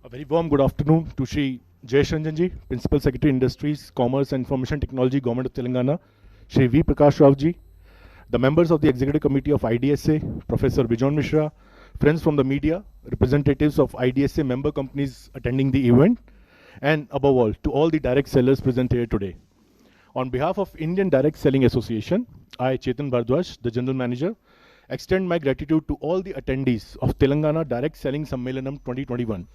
A very warm good afternoon to Shri Jayesh Ranjanji, Principal Secretary Industries, Commerce and Information Technology, Government of Telangana, Shri V. Prakash Rawji, the members of the Executive Committee of IDSA, Professor Bijon Mishra, friends from the media, representatives of IDSA member companies attending the event, and above all, to all the direct sellers present here today. On behalf of Indian Direct Selling Association, I, Chetan Bhardwaj, the General Manager, extend my gratitude to all the attendees of Telangana Direct Selling Sammelanam 2021.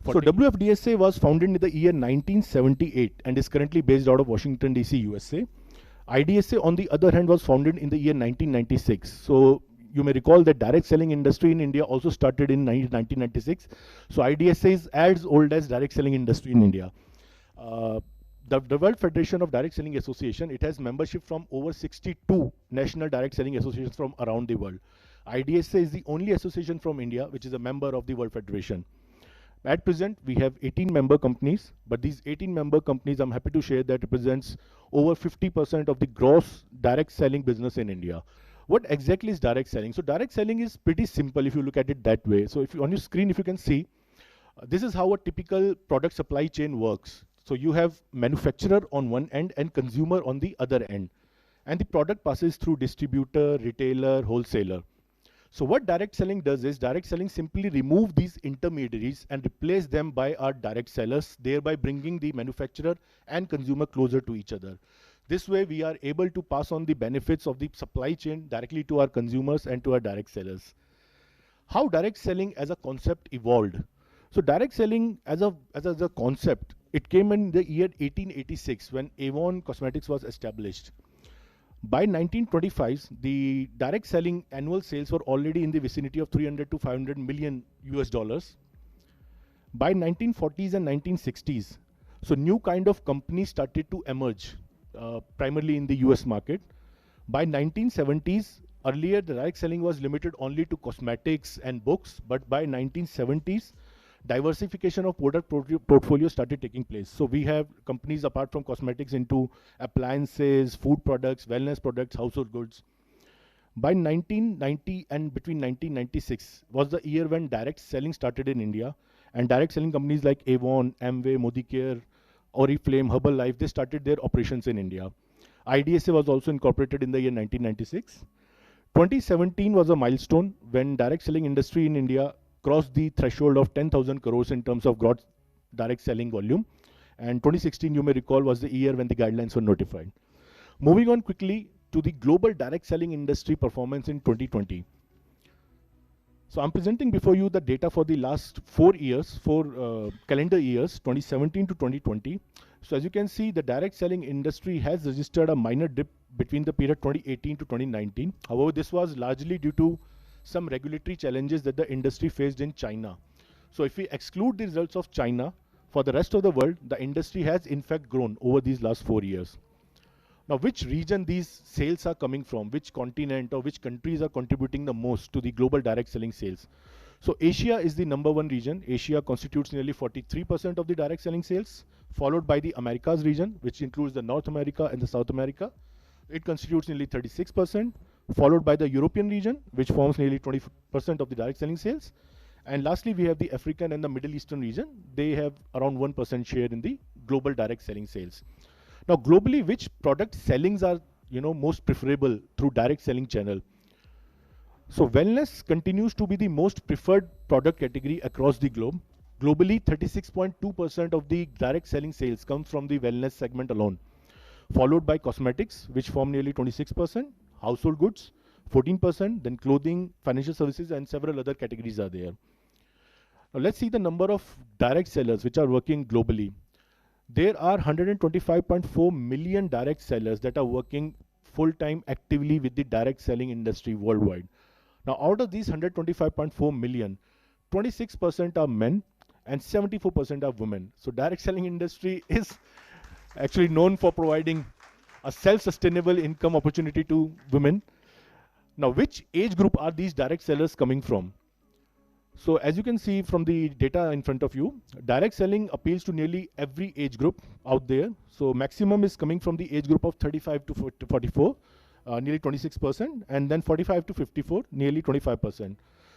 So WFDSA was founded in the year 1978 and is currently based out of Washington DC, USA. IDSA on the other hand was founded in the year 1996. So you may recall that direct selling industry in India also started in 1996. So IDSA is as old as direct selling industry in India. The World Federation of Direct Selling Association, it has membership from over 62 national direct selling associations from around the world. IDSA is the only association from India which is a member of the World Federation. At present, we have 18 member companies, but these 18 member companies, I'm happy to share that represents over 50% of the gross direct selling business in India. What exactly is direct selling? So direct selling is pretty simple if you look at it that way. So if you, on your screen, if you can see, this is how a typical product supply chain works. So you have manufacturer on one end and consumer on the other end. And the product passes through distributor, retailer, wholesaler. So what direct selling does is direct selling simply remove these intermediaries and replace them by our direct sellers, thereby bringing the manufacturer and consumer closer to each other. This way we are able to pass on the benefits of the supply chain directly to our consumers and to our direct sellers. How direct selling as a concept evolved? So direct selling as a concept, it came in the year 1886 when Avon Cosmetics was established. By 1925, the direct selling annual sales were already in the vicinity of 300 to 500 million US dollars. By 1940s and 1960s, so new kind of companies started to emerge, primarily in the US market. By 1970s, earlier the direct selling was limited only to cosmetics and books, but by 1970s, diversification of product portfolio started taking place. So we have companies apart from cosmetics into appliances, food products, wellness products, household goods. By 1990 and between 1996 was the year when direct selling started in India, and direct selling companies like Avon, Amway, Modicare, Oriflame, Herbalife, they started their operations in India. IDSA was also incorporated in the year 1996. 2017 was a milestone when direct selling industry in India crossed the threshold of 10,000 crores in terms of gross direct selling volume. And 2016, you may recall, was the year when the guidelines were notified. Moving on quickly to the global direct selling industry performance in 2020. So I'm presenting before you the data for the last 4 years, calendar years, 2017 to 2020. So as you can see, the direct selling industry has registered a minor dip between the period 2018 to 2019. However, this was largely due to some regulatory challenges that the industry faced in China. So if we exclude the results of China, for the rest of the world, the industry has in fact grown over these last 4 years. Now, which region these sales are coming from, which continent or which countries are contributing the most to the global direct selling sales? So Asia is the #1 region. Asia constitutes nearly 43% of the direct selling sales, followed by the Americas region, which includes the North America and the South America. It constitutes nearly 36%. Followed by the European region, which forms nearly 20% of the direct selling sales. And lastly, we have the African and the Middle Eastern region. They have around 1% share in the global direct selling sales. Now, globally, which product sellings are most preferable through direct selling channel? So wellness continues to be the most preferred product category across the globe. Globally, 36.2% of the direct selling sales comes from the wellness segment alone, followed by cosmetics, which form nearly 26%, household goods, 14%, then clothing, financial services, and several other categories are there. Now let's see the number of direct sellers which are working globally. There are 125.4 million direct sellers that are working full-time actively with the direct selling industry worldwide. Now out of these 125.4 million, 26% are men and 74% are women. So direct selling industry is actually known for providing a self-sustainable income opportunity to women. Now, which age group are these direct sellers coming from? So as you can see from the data in front of you, direct selling appeals to nearly every age group out there. So maximum is coming from the age group of 35 to 44, nearly 26%, and then 45 to 54, nearly 25%.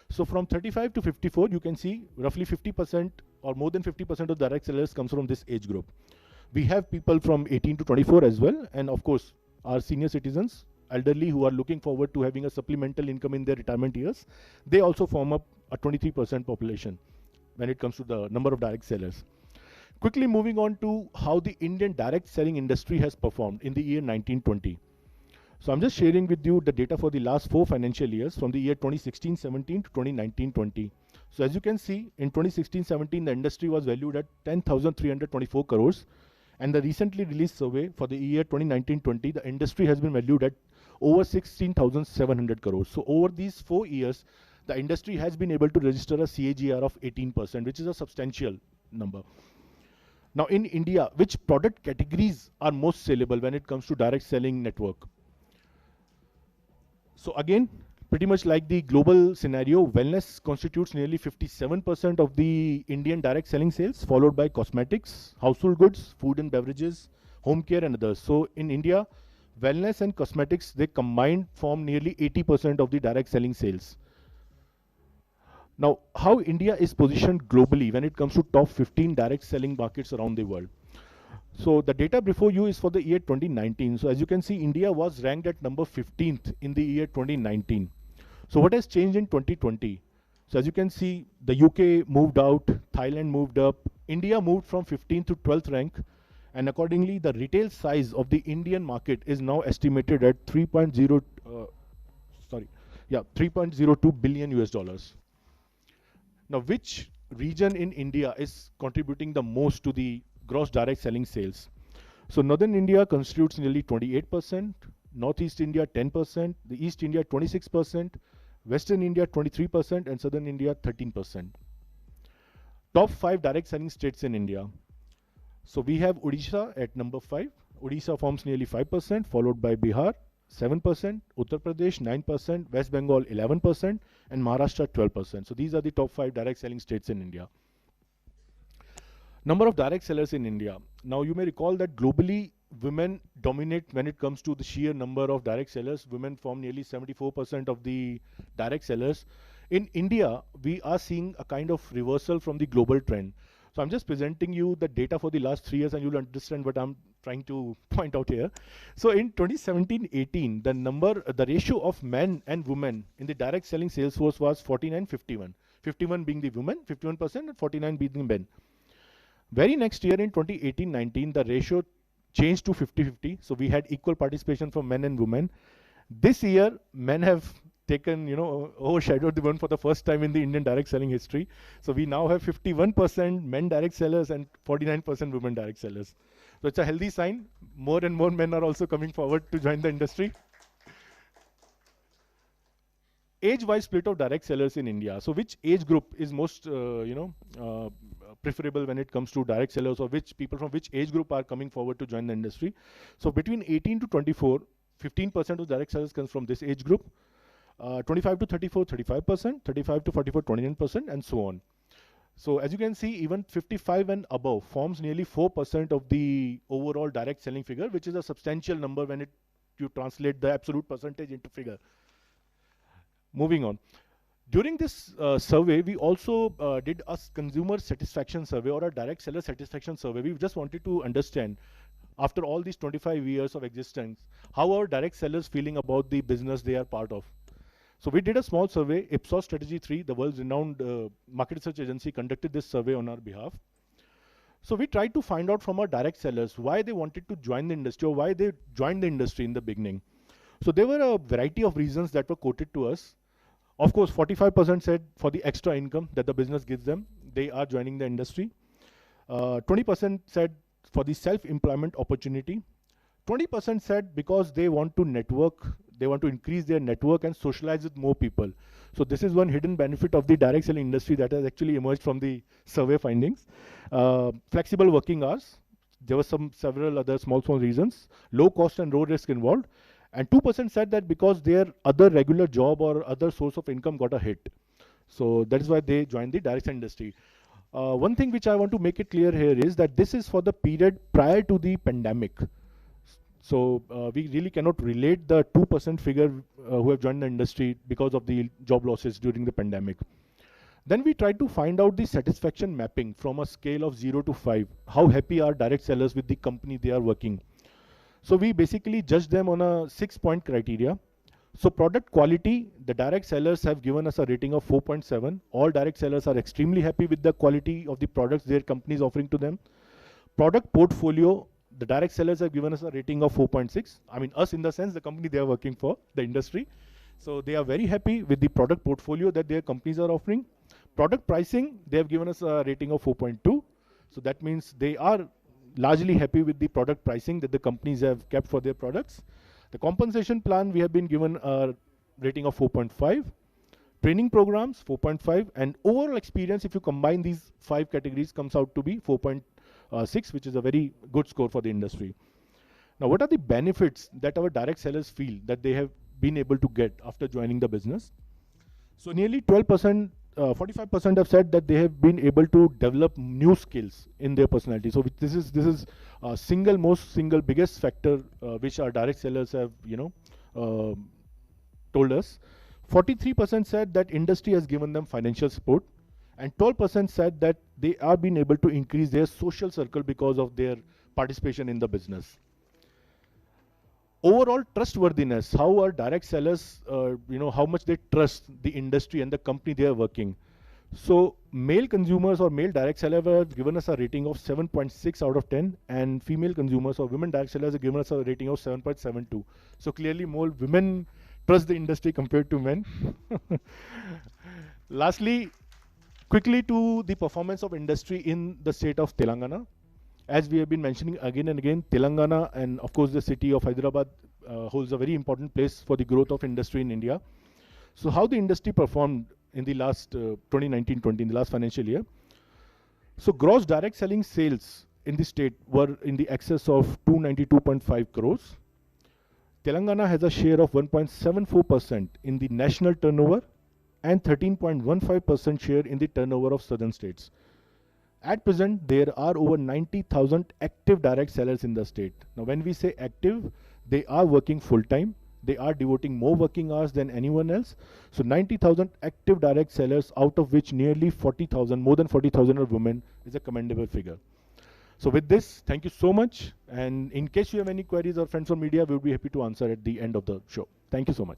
So from 35 to 54, you can see roughly 50% or more than 50% of direct sellers comes from this age group. We have people from 18 to 24 as well, and of course, our senior citizens, elderly who are looking forward to having a supplemental income in their retirement years, they also form up a 23% population when it comes to the number of direct sellers. Quickly moving on to how the Indian direct selling industry has performed in the year 1920. So I'm just sharing with you the data for the last 4 financial years from the year 2016-17 to 2019-20. So as you can see, in 2016-17, the industry was valued at 10,324 crores. And the recently released survey for the year 2019-20, the industry has been valued at over 16,700 crores. So over these 4 years, the industry has been able to register a CAGR of 18%, which is a substantial number. Now in India, which product categories are most sellable when it comes to direct selling network? So again, pretty much like the global scenario, wellness constitutes nearly 57% of the Indian direct selling sales, followed by cosmetics, household goods, food and beverages, home care and others. So in India, wellness and cosmetics, they combined form nearly 80% of the direct selling sales. Now, how India is positioned globally when it comes to top 15 direct selling markets around the world. So the data before you is for the year 2019. So as you can see, India was ranked at number 15th in the year 2019. So what has changed in 2020? So as you can see, the UK moved out, Thailand moved up, India moved from 15th to 12th rank, and accordingly, the retail size of the Indian market is now estimated at 3.02 billion US dollars. Now, which region in India is contributing the most to the gross direct selling sales? So Northern India constitutes nearly 28%, Northeast India 10%, the East India 26%, Western India 23%, and Southern India 13%. Top 5 direct selling states in India. So we have Odisha at number 5. Odisha forms nearly 5%, followed by Bihar 7%, Uttar Pradesh 9%, West Bengal 11%, and Maharashtra 12%. So these are the top 5 direct selling states in India. Number of direct sellers in India. Now you may recall that globally women dominate when it comes to the sheer number of direct sellers. Women form nearly 74% of the direct sellers. In India, we are seeing a kind of reversal from the global trend. So I'm just presenting you the data for the last 3 years and you'll understand what I'm trying to point out here. So in 2017-18, the ratio of men and women in the direct selling sales force was 49-51. 51 being the women, 51%, and 49 being the men. Very next year in 2018-19, the ratio changed to 50-50. So we had equal participation from men and women. This year, men have taken, overshadowed the women for the first time in the Indian direct selling history. So we now have 51% men direct sellers and 49% women direct sellers. So it's a healthy sign. More and more men are also coming forward to join the industry. Age-wise split of direct sellers in India. So which age group is most, preferable when it comes to direct sellers, or which people from which age group are coming forward to join the industry? So between 18 to 24, 15% of direct sellers comes from this age group. 25 to 34, 35%, 35 to 44, 29%, and so on. So as you can see, even 55 and above forms nearly 4% of the overall direct selling figure, which is a substantial number when you translate the absolute percentage into figure. Moving on. During this survey, we also did a consumer satisfaction survey or a direct seller satisfaction survey. We just wanted to understand, after all these 25 years of existence, how are direct sellers feeling about the business they are part of. So we did a small survey. Ipsos Strategy 3, the world's renowned market research agency, conducted this survey on our behalf. So we tried to find out from our direct sellers why they wanted to join the industry or why they joined the industry in the beginning. So there were a variety of reasons that were quoted to us. Of course, 45% said for the extra income that the business gives them, they are joining the industry. 20% said for the self-employment opportunity. 20% said because they want to network, they want to increase their network and socialize with more people. So this is one hidden benefit of the direct selling industry that has actually emerged from the survey findings. Flexible working hours. There were several other small reasons. Low cost and low risk involved. And 2% said that because their other regular job or other source of income got a hit. So that is why they joined the direct selling industry. One thing which I want to make it clear here is that this is for the period prior to the pandemic. So we really cannot relate the 2% figure who have joined the industry because of the job losses during the pandemic. Then we try to find out the satisfaction mapping from a scale of 0 to 5. How happy are direct sellers with the company they are working? So we basically judge them on a 6-point criteria. So product quality, the direct sellers have given us a rating of 4.7. All direct sellers are extremely happy with the quality of the products their company is offering to them. Product portfolio, the direct sellers have given us a rating of 4.6. I mean, us in the sense, the company they are working for, the industry. So they are very happy with the product portfolio that their companies are offering. Product pricing, they have given us a rating of 4.2. So that means they are largely happy with the product pricing that the companies have kept for their products. The compensation plan, we have been given a rating of 4.5. Training programs, 4.5. And overall experience, if you combine these 5 categories, comes out to be 4.6, which is a very good score for the industry. Now, what are the benefits that our direct sellers feel that they have been able to get after joining the business? So nearly 12%, 45% have said that they have been able to develop new skills in their personality. So this is single biggest factor which our direct sellers have told us. 43% said that industry has given them financial support, and 12% said that they are being able to increase their social circle because of their participation in the business. Overall trustworthiness, how our direct sellers, how much they trust the industry and the company they are working. So male consumers or male direct sellers have given us a rating of 7.6 out of 10, and female consumers or women direct sellers have given us a rating of 7.72. So clearly more women trust the industry compared to men. Lastly, quickly to the performance of industry in the state of Telangana. As we have been mentioning again and again, Telangana and of course the city of Hyderabad holds a very important place for the growth of industry in India. So how the industry performed in the last 2019-20, in the last financial year. So gross direct selling sales in the state were in the excess of 292.5 crores. Telangana has a share of 1.74% in the national turnover and 13.15% share in the turnover of southern states. At present, there are over 90,000 active direct sellers in the state. Now, when we say active, they are working full-time. They are devoting more working hours than anyone else. So 90,000 active direct sellers, out of which nearly 40,000, more than 40,000 are women, is a commendable figure. So with this, thank you so much. And in case you have any queries or friends from media, we will be happy to answer at the end of the show. Thank you so much.